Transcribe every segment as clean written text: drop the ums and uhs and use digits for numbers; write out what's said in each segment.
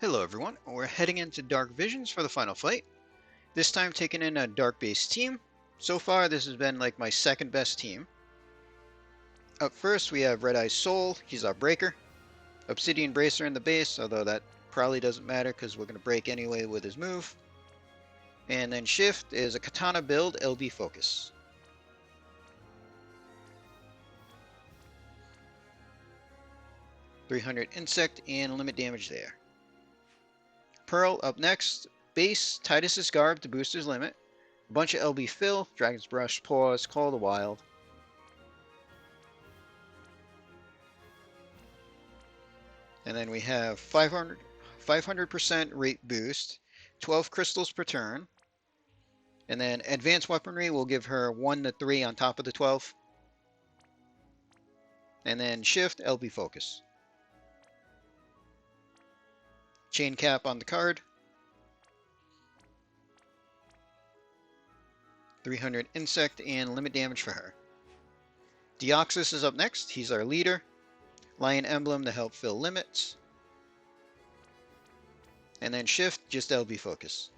Hello everyone, we're heading into Dark Visions for the final fight. This time taking in a Dark based team. So far this has been like my second best team. Up first we have Red Eye's Soul, he's our breaker. Obsidian Bracer in the base, although that probably doesn't matter because we're going to break anyway with his move. And then Shift is a Katana build, LB focus. .300 insect and limit damage there. Pearl up next, base Titus's Garb to boost his limit. A bunch of LB fill, Dragon's Brush, Paws, Call of the Wild. And then we have 500% rate boost, 12 crystals per turn. And then advanced weaponry will give her 1 to 3 on top of the 12. And then shift, LB focus. Chain cap on the card. 300 insect and limit damage for her. Deoxys is up next. He's our leader. Lion emblem to help fill limits. And then shift, just LB focus.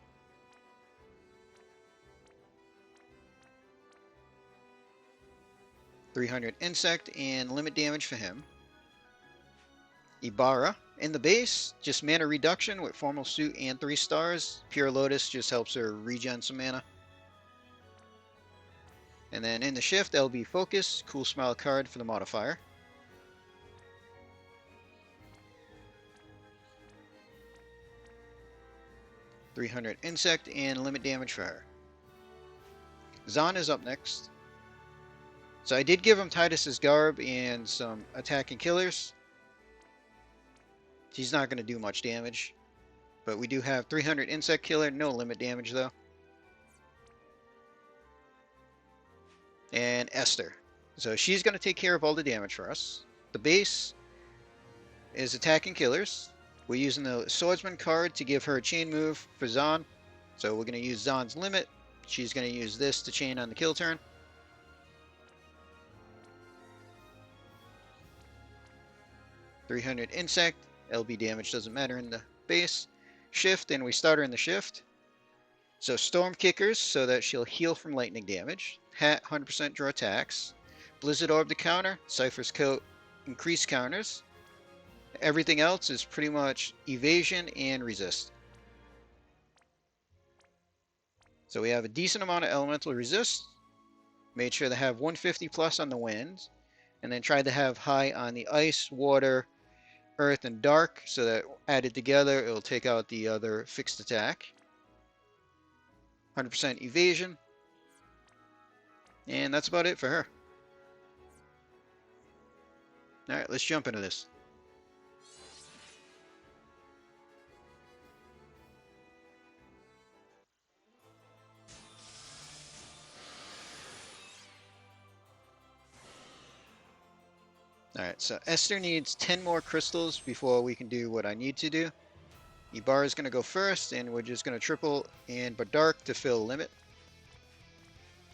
.300 insect and limit damage for him. Ibarra in the base, just mana reduction with formal suit and 3 stars. Pure Lotus just helps her regen some mana. And then in the shift, LB focus, cool smile card for the modifier. .300 insect and limit damage for her. Zahn is up next. So I did give him Titus's Garb and some attacking killers. He's not going to do much damage. But we do have 300 insect killer, no limit damage though. And Esther. So she's going to take care of all the damage for us. The base is attacking killers. We're using the Swordsman card to give her a chain move for Zahn. So we're going to use Zahn's limit. She's going to use this to chain on the kill turn. .300 insect. LB damage doesn't matter in the base. Shift, and we start her in the shift. So Storm Kickers, so that she'll heal from lightning damage. Hat, 100% draw attacks. Blizzard Orb to counter. Cypher's Coat, increase counters. Everything else is pretty much evasion and resist. So we have a decent amount of elemental resist. Made sure to have 150 plus on the wind. And then tried to have high on the ice, water, earth, and dark, so that added together it'll take out the other fixed attack. 100% evasion. And that's about it for her. Alright, let's jump into this. Alright, so Esther needs 10 more crystals before we can do what I need to do. Ibarra is going to go first, and we're just going to triple and Dark to fill limit.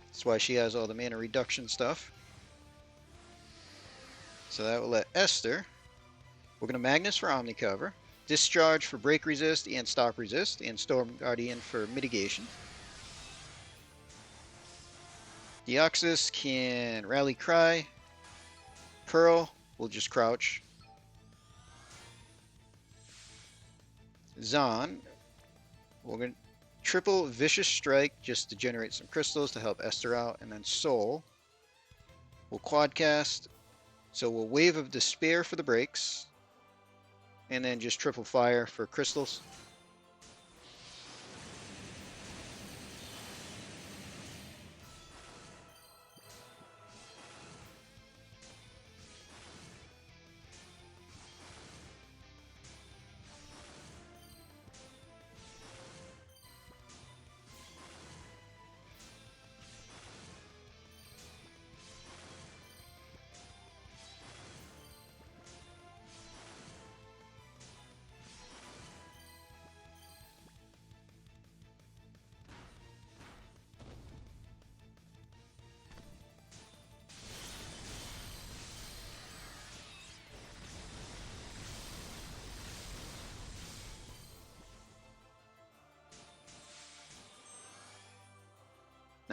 That's why she has all the mana reduction stuff. So that will let Esther. We're going to Magnus for Omni Cover, Discharge for break resist and stop resist, and Storm Guardian for mitigation. Deoxys can Rally Cry. Pearl will just crouch. Zahn, we're going to triple Vicious Strike just to generate some crystals to help Esther out, and then Soul. We'll quadcast, so we'll Wave of Despair for the breaks, and then just triple Fire for crystals.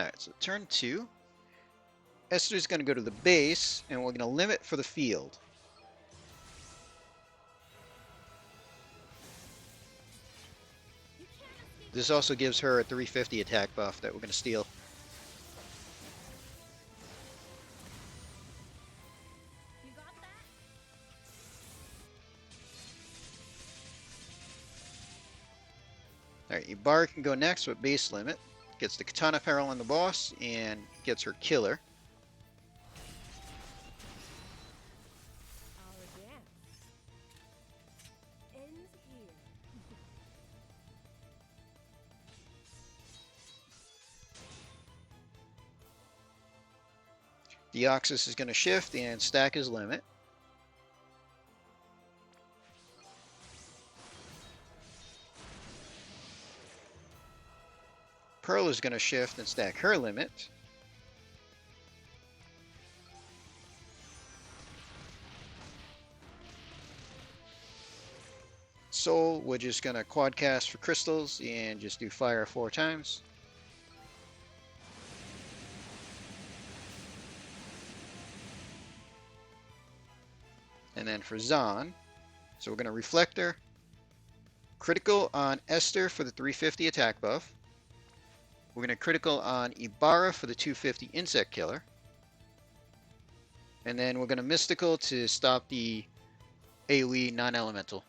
Alright, so turn 2. Esther's going to go to the base, and we're going to limit for the field. This also gives her a 350 attack buff that we're going to steal. Alright, Ibarra can go next with base limit. Gets the Katana Peril on the boss, and gets her killer. Deoxys is going to shift and stack his limit. Pearl is going to shift and stack her limit. Soul, we're just going to quad cast for crystals and just do fire 4 times. And then for Zahn, so we're going to Reflector, critical on Esther for the 350 attack buff. We're going to critical on Ibarra for the 250 insect killer. And then we're going to mystical to stop the AoE non-elemental.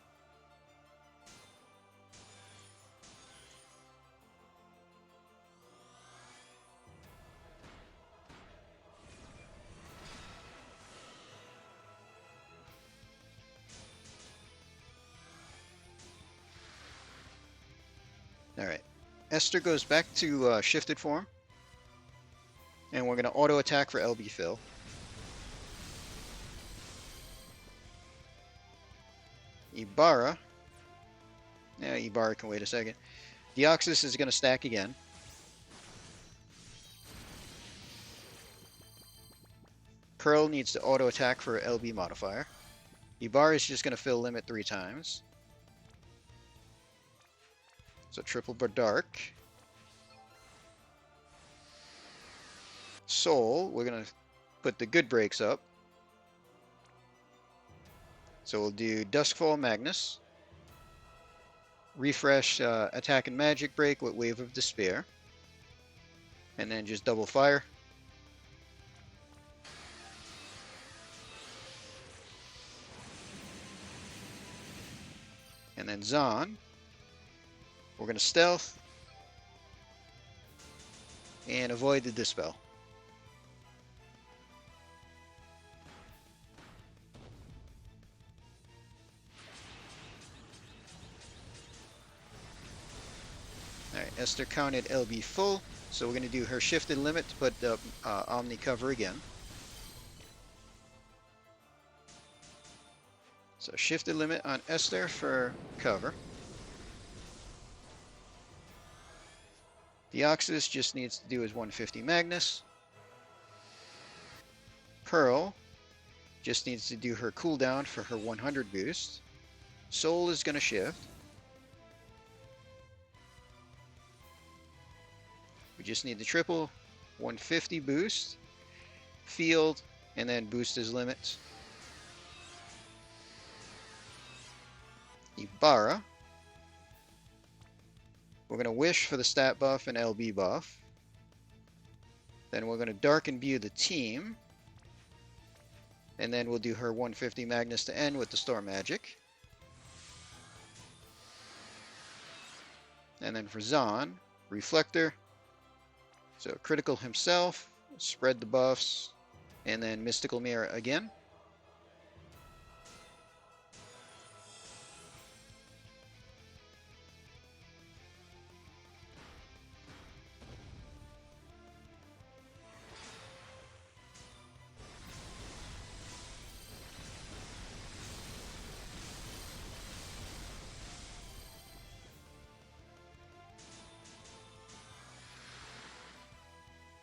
Alright, Esther goes back to shifted form. And we're going to auto attack for LB fill. Ibarra. Yeah, Ibarra can wait a second. Deoxys is going to stack again. Pearl needs to auto attack for LB modifier. Ibarra is just going to fill limit 3 times. So triple bar dark. Soul, we're going to put the good breaks up. So we'll do Duskfall Magnus. Refresh attack and magic break with Wave of Despair. And then just double fire. And then Zahn. We're going to stealth. And avoid the dispel. Alright, Esther counted LB full, so we're going to do her shifted limit to put the Omni cover again. So shifted limit on Esther for cover. Deoxys just needs to do his 150 Magnus. Pearl just needs to do her cooldown for her 100 boost. Soul is going to shift. We just need the triple 150 boost, field, and then boost his limits. Ibarra. We're going to wish for the stat buff and LB buff. Then we're going to dark imbue the team. And then we'll do her 150 Magnus to end with the Storm Magic. And then for Zahn, Reflector. So critical himself, spread the buffs, and then Mystical Mirror again.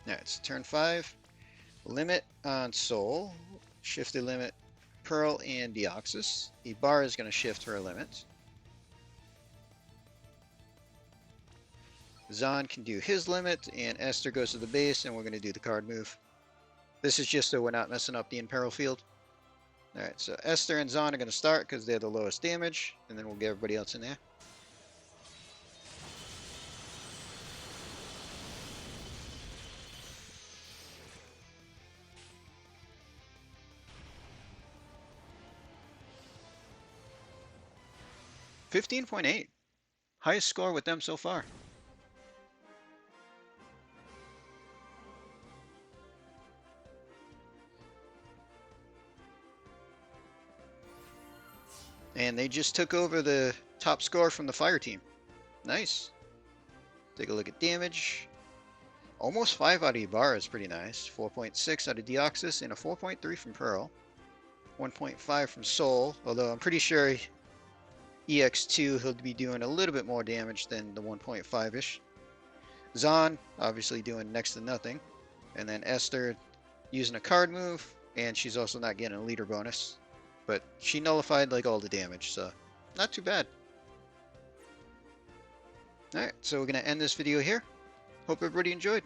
Alright, so turn 5. Limit on Soul. Shifted limit Pearl and Deoxys. Ibarra is going to shift her limit. Zahn can do his limit, and Esther goes to the base, and we're going to do the card move. This is just so we're not messing up the Imperil field. Alright, so Esther and Zahn are going to start because they're the lowest damage, and then we'll get everybody else in there. $15.8. Highest score with them so far. And they just took over the top score from the fire team. Nice. Take a look at damage. Almost 5 out of Ibarra is pretty nice. 4.6 out of Deoxys and a 4.3 from Pearl. 1.5 from Soul, although I'm pretty sure EX2 he'll be doing a little bit more damage than the 1.5-ish. Zahn obviously doing next to nothing. And then Esther using a card move, and she's also not getting a leader bonus. But she nullified like all the damage, so not too bad. Alright, so we're going to end this video here. Hope everybody enjoyed.